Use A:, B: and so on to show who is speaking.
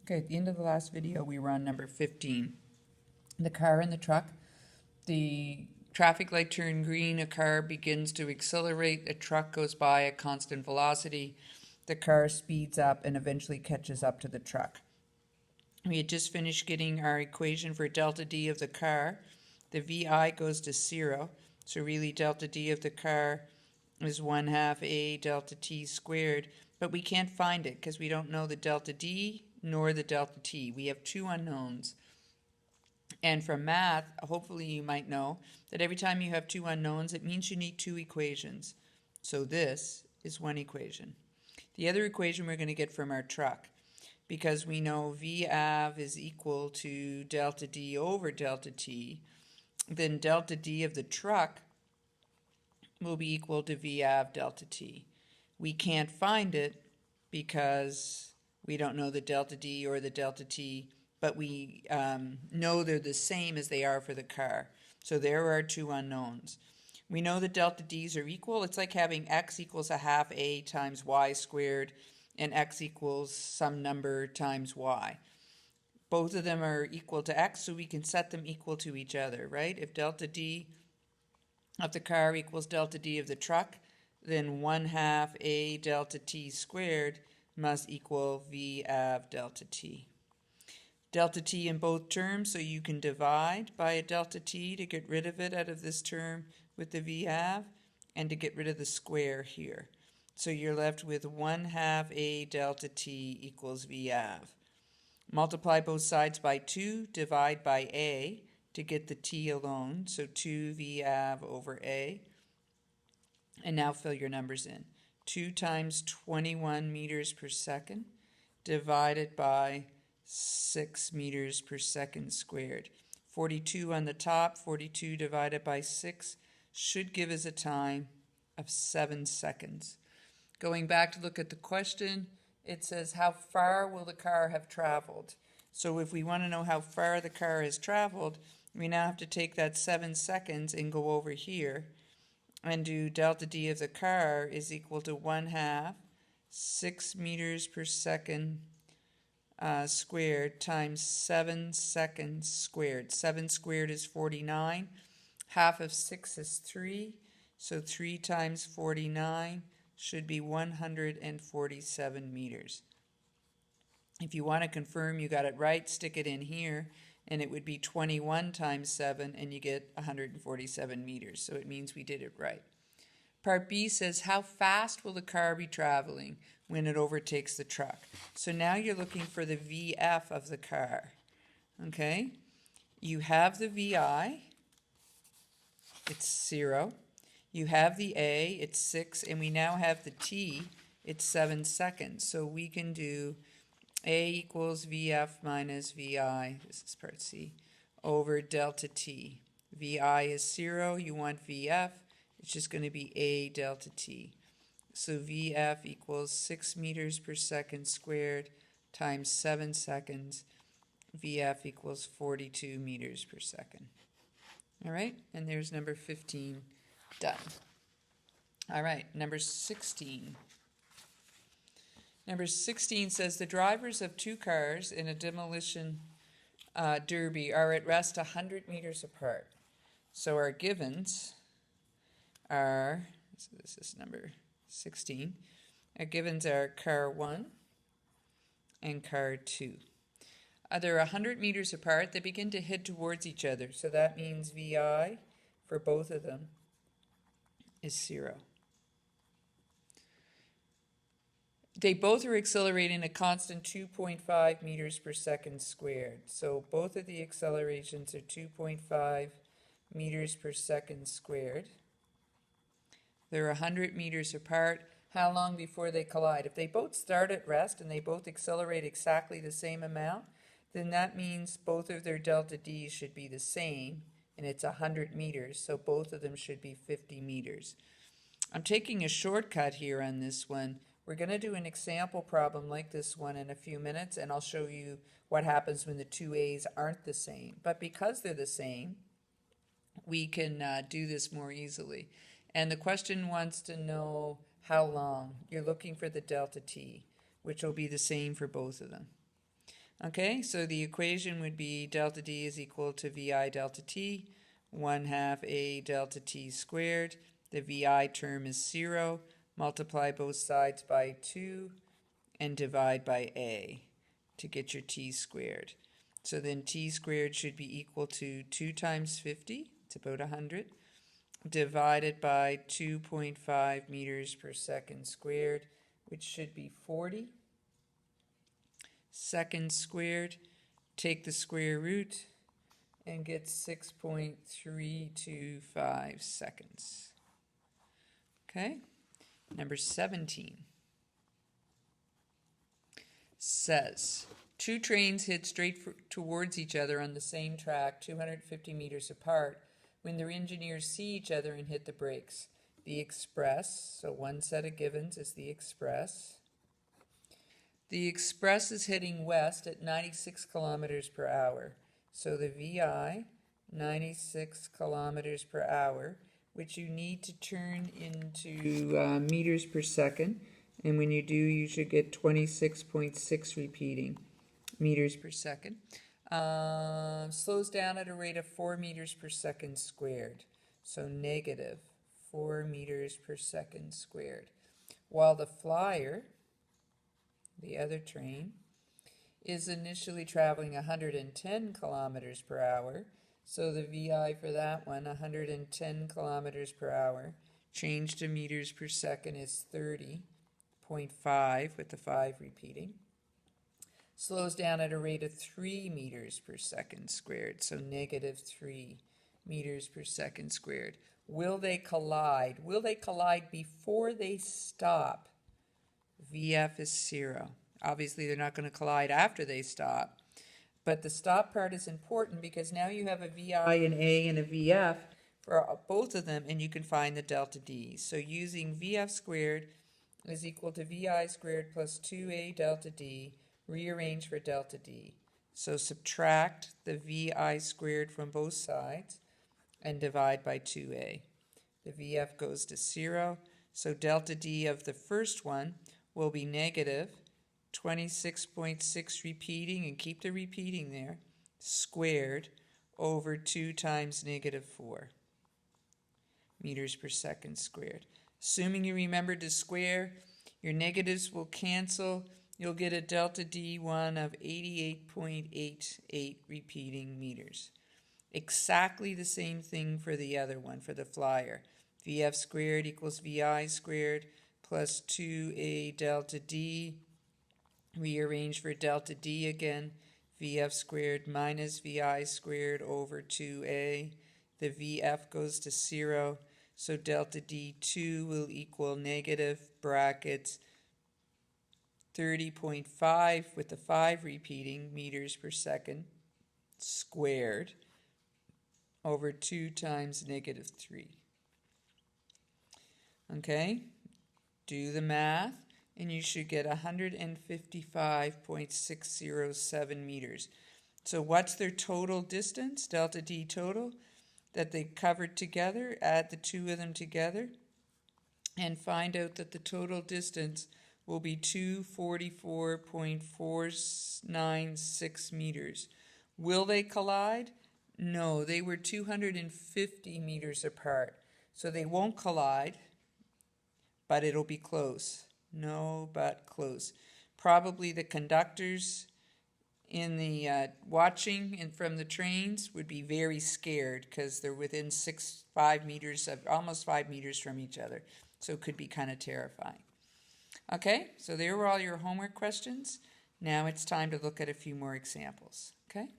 A: Okay, at the end of the last video, we were on number 15. The car and the truck. The traffic light turned green, a car begins to accelerate, a truck goes by at constant velocity, the car speeds up and eventually catches up to the truck. We had just finished getting our equation for delta D of the car. The VI goes to 0, so really delta D of the car is 1/2 A delta T squared, but we can't find it because we don't know the delta D nor the delta T. We have two unknowns. And from math, hopefully you might know that every time you have two unknowns, it means you need two equations. So this is one equation. The other equation we're going to get from our truck, because we know VAV is equal to delta D over delta T, then delta D of the truck will be equal to VAV delta T. We can't find it because we don't know the delta D or the delta T, but we know they're the same as they are for the car. So there are two unknowns. We know the delta D's are equal. It's like having x equals 1/2 A times y squared and x equals some number times y. Both of them are equal to x, so we can set them equal to each other, right? If delta D of the car equals delta D of the truck, then 1/2 A delta T squared must equal VAV delta T. Delta T in both terms, so you can divide by a delta T to get rid of it out of this term with the VAV and to get rid of the square here. So you're left with 1/2 A delta T equals VAV. Multiply both sides by 2, divide by A to get the T alone, so 2 VAV over A. And now fill your numbers in. 2 times 21 meters per second divided by 6 meters per second squared. 42 on the top, 42 divided by 6 should give us a time of 7 seconds. Going back to look at the question, it says how far will the car have traveled? So if we want to know how far the car has traveled, we now have to take that 7 seconds and go over here and do delta D of the car is equal to 1/2 6 meters per second squared times 7 seconds squared. 7 squared is 49. Half of 6 is 3. So 3 times 49 should be 147 meters. If you want to confirm you got it right, stick it in here, and it would be 21 times 7, and you get 147 meters. So it means we did it right. Part B says, how fast will the car be traveling when it overtakes the truck? So now you're looking for the VF of the car. Okay? You have the VI, it's 0. You have the A, it's 6, and we now have the T, it's 7 seconds. So we can do A equals VF minus VI, this is part C, over delta T. VI is 0, you want VF, it's just going to be A delta T. So VF equals 6 meters per second squared times 7 seconds. VF equals 42 meters per second. All right, and there's number 15 done. All right, number 16. Number 16 says the drivers of two cars in a demolition derby are at rest 100 meters apart. So our givens are, so this is number 16, our givens are car 1 and car 2. They're 100 meters apart. They begin to head towards each other. So that means VI for both of them is 0. They both are accelerating a constant 2.5 meters per second squared. So both of the accelerations are 2.5 meters per second squared. They're 100 meters apart. How long before they collide? If they both start at rest and they both accelerate exactly the same amount, then that means both of their delta D's should be the same, and it's 100 meters, so both of them should be 50 meters. I'm taking a shortcut here on this one. We're going to do an example problem like this one in a few minutes, and I'll show you what happens when the two A's aren't the same. But because they're the same, we can do this more easily. And the question wants to know how long. You're looking for the delta T, which will be the same for both of them. Okay, so the equation would be delta D is equal to VI delta T, 1/2 A delta T squared. The VI term is 0. Multiply both sides by 2 and divide by A to get your T squared. So then T squared should be equal to 2 times 50, it's about 100, divided by 2.5 meters per second squared, which should be 40 seconds squared. Take the square root and get 6.325 seconds. Okay, number 17 says, two trains head straight towards each other on the same track 250 meters apart when their engineers see each other and hit the brakes. The express, so one set of givens is the express. The express is heading west at 96 kilometers per hour. So the VI, 96 kilometers per hour, which you need to turn into meters per second. And when you do, you should get 26.6 repeating meters per second. Slows down at a rate of 4 meters per second squared. So negative 4 meters per second squared. While the flyer, the other train, is initially traveling 110 kilometers per hour. So the VI for that one, 110 kilometers per hour, changed to meters per second is 30.5 with the 5 repeating. Slows down at a rate of 3 meters per second squared, so negative 3 meters per second squared. Will they collide? Will they collide before they stop? VF is 0. Obviously, they're not going to collide after they stop. But the stop part is important because now you have a VI and A and a VF for both of them, and you can find the delta D. So using VF squared is equal to VI squared plus 2A delta D, rearrange for delta D. So subtract the VI squared from both sides and divide by 2A. The VF goes to 0. So delta D of the first one will be negative 26.6 repeating, and keep the repeating there, squared over 2 times negative 4 meters per second squared. Assuming you remembered to square, your negatives will cancel. You'll get a delta D1 of 88.88 repeating meters. Exactly the same thing for the other one, for the flyer. VF squared equals VI squared plus 2A delta D. Rearrange for delta D again. VF squared minus VI squared over 2A. The VF goes to 0. So delta D2 will equal negative brackets 30.5 with the 5 repeating meters per second squared over 2 times negative 3. Okay, do the math, and you should get 155.607 meters. So what's their total distance, delta D total, that they covered together? Add the two of them together and find out that the total distance will be 244.496 meters. Will they collide? No, they were 250 meters apart. So they won't collide, but it'll be close. No, but close. Probably the conductors in the watching and from the trains would be very scared because they're within 5 meters of almost 5 meters from each other. So it could be kind of terrifying. Okay, so there were all your homework questions. Now it's time to look at a few more examples. Okay.